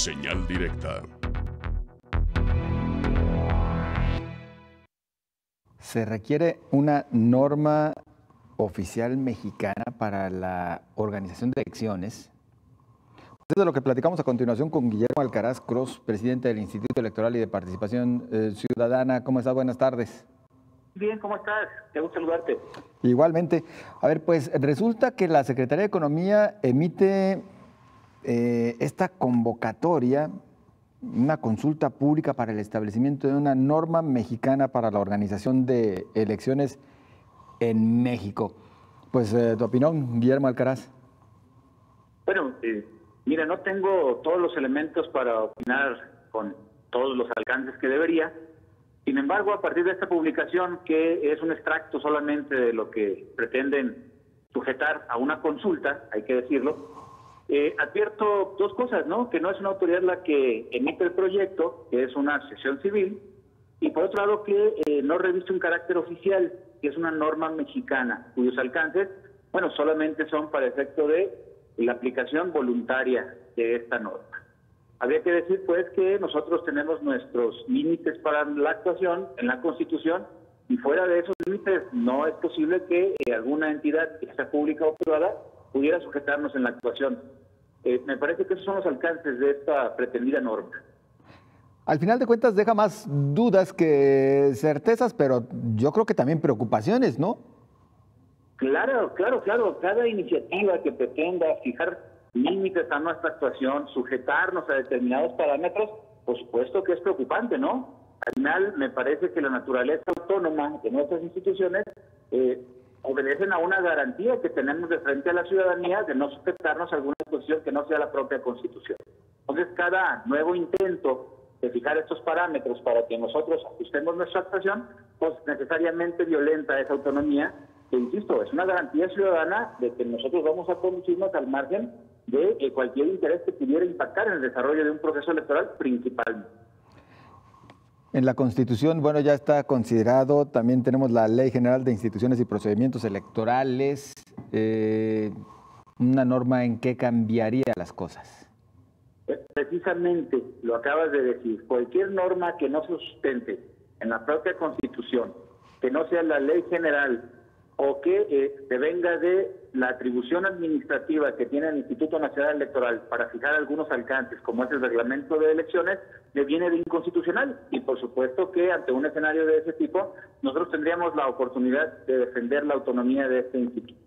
Señal directa. Se requiere una norma oficial mexicana para la organización de elecciones. Es de lo que platicamos a continuación con Guillermo Alcaraz Cruz, presidente del Instituto Electoral y de Participación Ciudadana. ¿Cómo estás? Buenas tardes. Bien, ¿cómo estás? Qué gusto saludarte. Igualmente. A ver, pues resulta que la Secretaría de Economía emite esta convocatoria, una consulta pública para el establecimiento de una norma mexicana para la organización de elecciones en México. Pues, ¿tu opinión, Guillermo Alcaraz? Bueno, mira, no tengo todos los elementos para opinar con todos los alcances que debería. Sin embargo, a partir de esta publicación, que es un extracto solamente de lo que pretenden sujetar a una consulta, hay que decirlo, advierto dos cosas, ¿no? Que no es una autoridad la que emite el proyecto, que es una asociación civil, y por otro lado que no reviste un carácter oficial, que es una norma mexicana, cuyos alcances, bueno, solamente son para efecto de la aplicación voluntaria de esta norma. Habría que decir, pues, que nosotros tenemos nuestros límites para la actuación en la Constitución, y fuera de esos límites no es posible que alguna entidad, ya sea pública o privada, pudiera sujetarnos en la actuación. Me parece que esos son los alcances de esta pretendida norma. Al final de cuentas deja más dudas que certezas, pero yo creo que también preocupaciones, ¿no? Claro. Cada iniciativa que pretenda fijar límites a nuestra actuación, sujetarnos a determinados parámetros, por supuesto que es preocupante, ¿no? Al final me parece que la naturaleza autónoma de nuestras instituciones obedecen a una garantía que tenemos de frente a la ciudadanía de no sujetarnos a alguna cuestión que no sea la propia Constitución. Entonces, cada nuevo intento de fijar estos parámetros para que nosotros ajustemos nuestra actuación, pues necesariamente violenta esa autonomía, que insisto, es una garantía ciudadana de que nosotros vamos a conducirnos al margen de cualquier interés que pudiera impactar en el desarrollo de un proceso electoral principalmente. En la Constitución, bueno, ya está considerado, también tenemos la Ley General de Instituciones y Procedimientos Electorales, una norma en que cambiaría las cosas. Precisamente lo acabas de decir, cualquier norma que no se sustente en la propia Constitución, que no sea la Ley General o que devenga de la atribución administrativa que tiene el Instituto Nacional Electoral para fijar algunos alcances, como es el reglamento de elecciones, deviene de inconstitucional. Y por supuesto que ante un escenario de ese tipo, nosotros tendríamos la oportunidad de defender la autonomía de este instituto.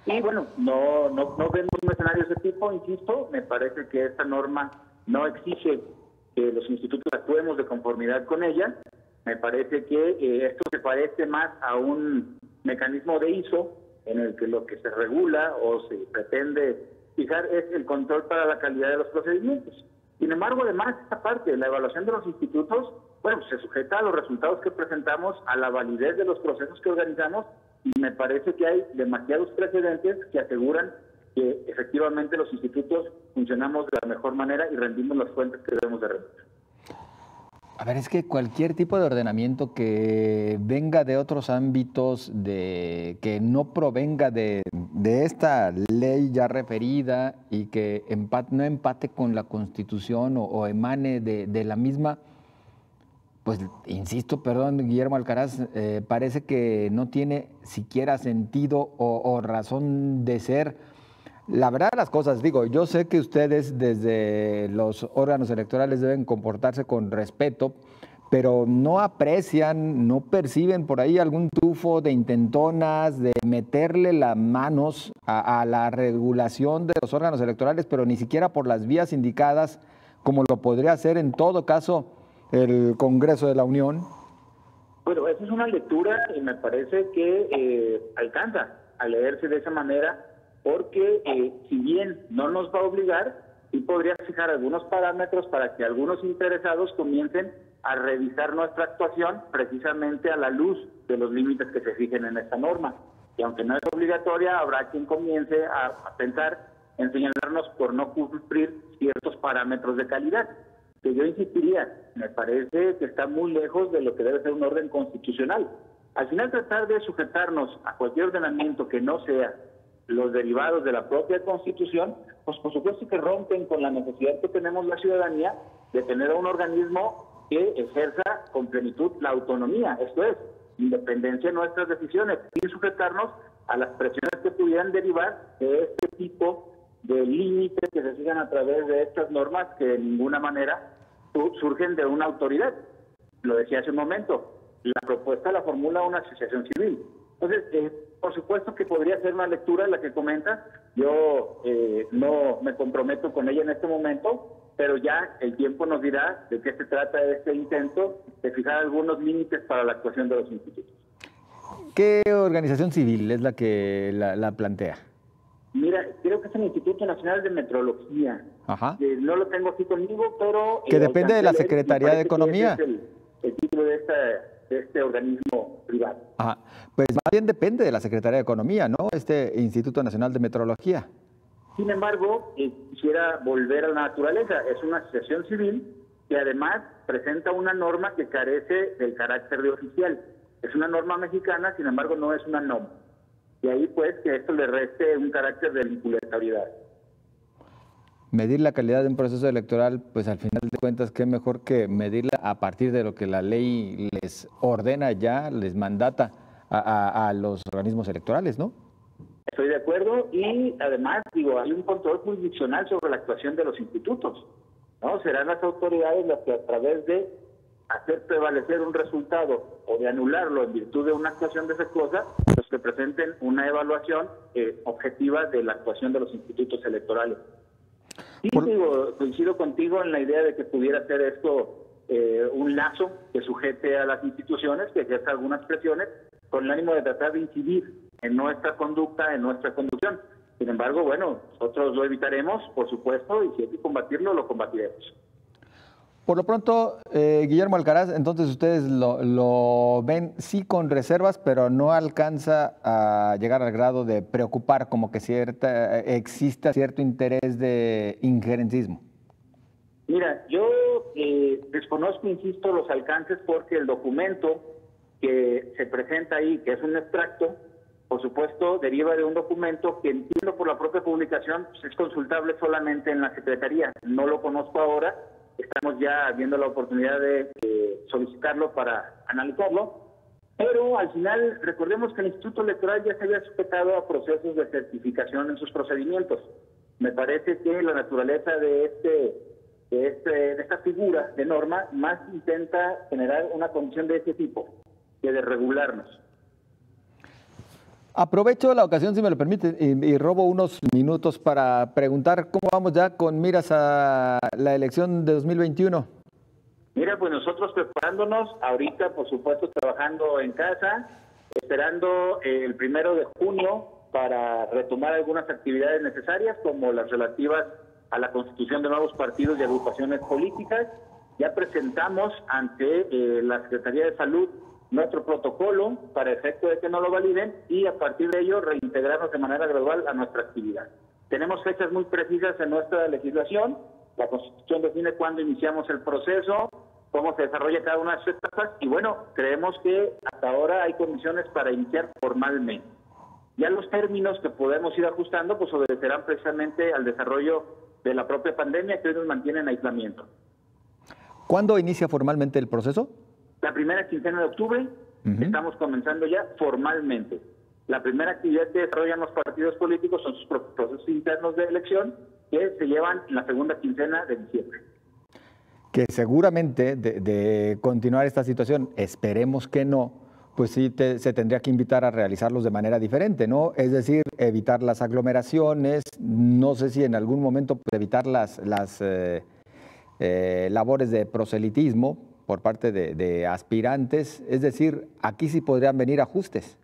Y bueno, no vemos un escenario de ese tipo, insisto, me parece que esta norma no exige que los institutos actuemos de conformidad con ella. Me parece que esto se parece más a un mecanismo de ISO, en el que lo que se regula o se pretende fijar es el control para la calidad de los procedimientos. Sin embargo, además, esta parte de la evaluación de los institutos, bueno, se sujeta a los resultados que presentamos, a la validez de los procesos que organizamos, y me parece que hay demasiados precedentes que aseguran que efectivamente los institutos funcionamos de la mejor manera y rendimos las cuentas que debemos de rendir. A ver, es que cualquier tipo de ordenamiento que venga de otros ámbitos, que no provenga de esta ley ya referida y que no empate con la Constitución o emane de la misma, pues insisto, perdón, Guillermo Alcaraz, parece que no tiene siquiera sentido o razón de ser. La verdad de las cosas, digo, yo sé que ustedes desde los órganos electorales deben comportarse con respeto, pero no aprecian, no perciben por ahí algún tufo de intentonas, de meterle las manos a la regulación de los órganos electorales, pero ni siquiera por las vías indicadas, como lo podría hacer en todo caso el Congreso de la Unión. Bueno, esa es una lectura y me parece que alcanza a leerse de esa manera, porque si bien no nos va a obligar, sí podría fijar algunos parámetros para que algunos interesados comiencen a revisar nuestra actuación precisamente a la luz de los límites que se fijen en esta norma. Y aunque no es obligatoria, habrá quien comience a pensar en señalarnos por no cumplir ciertos parámetros de calidad, que yo insistiría, me parece que está muy lejos de lo que debe ser un orden constitucional. Al final, tratar de sujetarnos a cualquier ordenamiento que no sea los derivados de la propia Constitución, pues por supuesto que rompen con la necesidad que tenemos la ciudadanía de tener a un organismo que ejerza con plenitud la autonomía, esto es, independencia de nuestras decisiones, sin sujetarnos a las presiones que pudieran derivar de este tipo de límites que se sigan a través de estas normas que de ninguna manera surgen de una autoridad. Lo decía hace un momento, la propuesta la formula una asociación civil. Entonces, por supuesto que podría ser una lectura la que comentas, yo no me comprometo con ella en este momento, pero ya el tiempo nos dirá de qué se trata este intento de fijar algunos límites para la actuación de los institutos. ¿Qué organización civil es la que la plantea? Mira, creo que es el Instituto Nacional de Metrología. Ajá. No lo tengo aquí conmigo, pero... Que depende de la Secretaría de Economía. Es el título de este organismo privado. Ajá. Pues más bien depende de la Secretaría de Economía, ¿no? Este Instituto Nacional de Metrología. Sin embargo, quisiera volver a la naturaleza. Es una asociación civil que además presenta una norma que carece del carácter de oficial. Es una norma mexicana, sin embargo, no es una NOM. Y ahí, pues, que esto le reste un carácter de vinculatoriedad. Medir la calidad de un proceso electoral, pues al final de cuentas, qué mejor que medirla a partir de lo que la ley les ordena ya, les mandata a los organismos electorales, ¿no? Estoy de acuerdo y además, hay un control jurisdiccional sobre la actuación de los institutos, ¿no? Serán las autoridades las que a través de hacer prevalecer un resultado o de anularlo en virtud de una actuación defectuosa, los que presenten una evaluación objetiva de la actuación de los institutos electorales. Y coincido contigo en la idea de que pudiera ser esto un lazo que sujete a las instituciones, que ejerza algunas presiones, con el ánimo de tratar de incidir en nuestra conducta, en nuestra conducción. Sin embargo, bueno, nosotros lo evitaremos, por supuesto, y si hay que combatirlo, lo combatiremos. Por lo pronto, Guillermo Alcaraz, entonces ustedes lo ven sí con reservas, pero no alcanza a llegar al grado de preocupar como que exista cierto interés de injerencismo. Mira, yo desconozco, insisto, los alcances porque el documento que se presenta ahí, que es un extracto, por supuesto, deriva de un documento que entiendo por la propia publicación, pues es consultable solamente en la Secretaría. No lo conozco ahora. Estamos ya viendo la oportunidad de solicitarlo para analizarlo, pero al final recordemos que el Instituto Electoral ya se había sujetado a procesos de certificación en sus procedimientos. Me parece que la naturaleza de esta figura de norma más intenta generar una condición de ese tipo, que de regularnos. Aprovecho la ocasión, si me lo permite, y robo unos minutos para preguntar cómo vamos ya con miras a la elección de 2021. Mira, pues nosotros preparándonos, ahorita por supuesto trabajando en casa, esperando el 1 de junio para retomar algunas actividades necesarias, como las relativas a la constitución de nuevos partidos y agrupaciones políticas. Ya presentamos ante la Secretaría de Salud nuestro protocolo para efecto de que no lo validen y a partir de ello reintegrarnos de manera gradual a nuestra actividad. Tenemos fechas muy precisas en nuestra legislación, la Constitución define cuándo iniciamos el proceso, cómo se desarrolla cada una de sus etapas y bueno, creemos que hasta ahora hay condiciones para iniciar formalmente. Ya los términos que podemos ir ajustando pues obedecerán precisamente al desarrollo de la propia pandemia que hoy nos mantiene en aislamiento. ¿Cuándo inicia formalmente el proceso? La primera quincena de octubre, estamos comenzando ya formalmente. La primera actividad que desarrollan los partidos políticos son sus procesos internos de elección que se llevan en la segunda quincena de diciembre. Que seguramente de continuar esta situación, esperemos que no, pues sí se tendría que invitar a realizarlos de manera diferente, ¿no? Es decir, evitar las aglomeraciones, no sé si en algún momento pues, evitar las labores de proselitismo por parte de aspirantes, es decir, aquí sí podrían venir ajustes.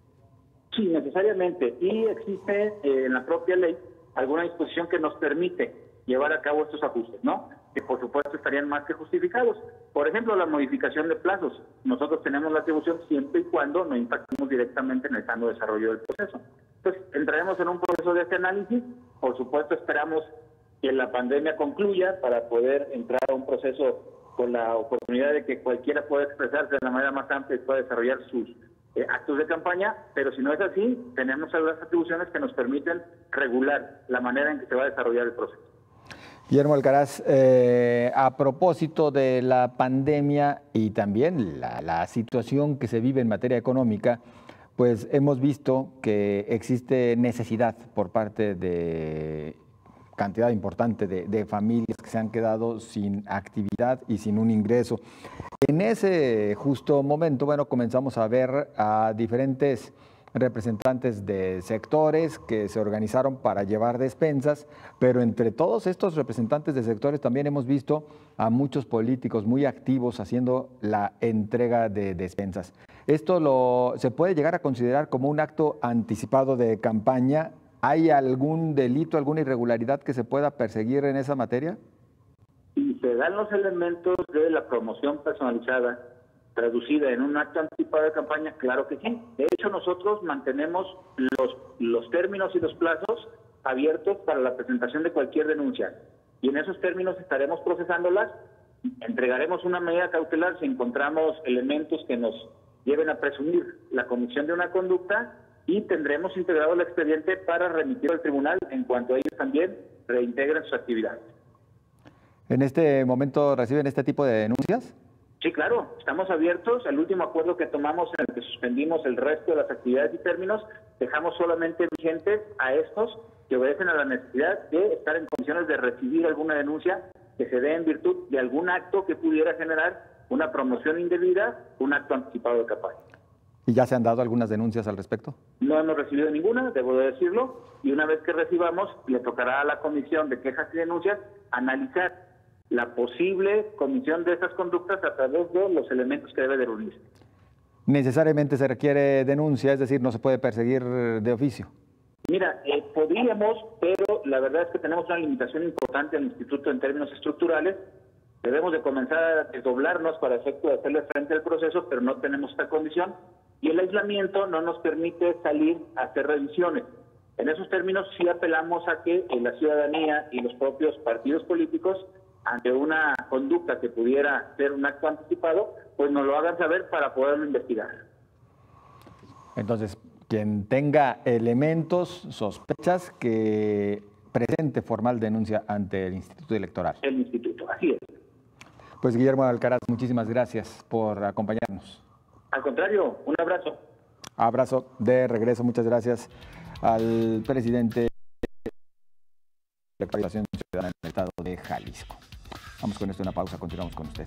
Sí, necesariamente, y existe en la propia ley alguna disposición que nos permite llevar a cabo estos ajustes, ¿no? Que por supuesto estarían más que justificados. Por ejemplo, la modificación de plazos. Nosotros tenemos la atribución siempre y cuando no impactemos directamente en el sano desarrollo del proceso. Entonces, entraremos en un proceso de este análisis. Por supuesto, esperamos que la pandemia concluya para poder entrar a un proceso con la oportunidad de que cualquiera pueda expresarse de la manera más amplia y pueda desarrollar sus actos de campaña, pero si no es así, tenemos algunas atribuciones que nos permiten regular la manera en que se va a desarrollar el proceso. Guillermo Alcaraz, a propósito de la pandemia y también la situación que se vive en materia económica, pues hemos visto que existe necesidad por parte de cantidad importante de familias que se han quedado sin actividad y sin un ingreso. En ese justo momento, bueno, comenzamos a ver a diferentes representantes de sectores que se organizaron para llevar despensas, pero entre todos estos representantes de sectores también hemos visto a muchos políticos muy activos haciendo la entrega de despensas. ¿Esto se puede llegar a considerar como un acto anticipado de campaña? ¿Hay algún delito, alguna irregularidad que se pueda perseguir en esa materia? Si se dan los elementos de la promoción personalizada traducida en un acto anticipado de campaña, claro que sí. De hecho, nosotros mantenemos los términos y los plazos abiertos para la presentación de cualquier denuncia. Y en esos términos estaremos procesándolas. Entregaremos una medida cautelar si encontramos elementos que nos lleven a presumir la comisión de una conducta, y tendremos integrado el expediente para remitirlo al tribunal en cuanto ellos también reintegren sus actividades. ¿En este momento reciben este tipo de denuncias? Sí, claro, estamos abiertos. El último acuerdo que tomamos en el que suspendimos el resto de las actividades y términos, dejamos solamente vigentes a estos que obedecen a la necesidad de estar en condiciones de recibir alguna denuncia que se dé en virtud de algún acto que pudiera generar una promoción indebida, un acto anticipado de campaña. ¿Y ya se han dado algunas denuncias al respecto? No hemos recibido ninguna, debo de decirlo, y una vez que recibamos, le tocará a la Comisión de Quejas y Denuncias analizar la posible comisión de esas conductas a través de los elementos que debe de reunirse. ¿Necesariamente se requiere denuncia, es decir, no se puede perseguir de oficio? Mira, podríamos, pero la verdad es que tenemos una limitación importante al Instituto en términos estructurales. Debemos de comenzar a desdoblarnos para efecto de hacerle frente al proceso, pero no tenemos esta condición. Y el aislamiento no nos permite salir a hacer revisiones. En esos términos sí apelamos a que la ciudadanía y los propios partidos políticos, ante una conducta que pudiera ser un acto anticipado, pues nos lo hagan saber para poderlo investigar. Entonces, quien tenga elementos, sospechas, que presente formal denuncia ante el Instituto Electoral. El Instituto, así es. Pues Guillermo Alcaraz, muchísimas gracias por acompañarnos. Al contrario, un abrazo. Abrazo de regreso, muchas gracias al presidente de la Participación Ciudadana en el estado de Jalisco. Vamos con esto, una pausa, continuamos con usted.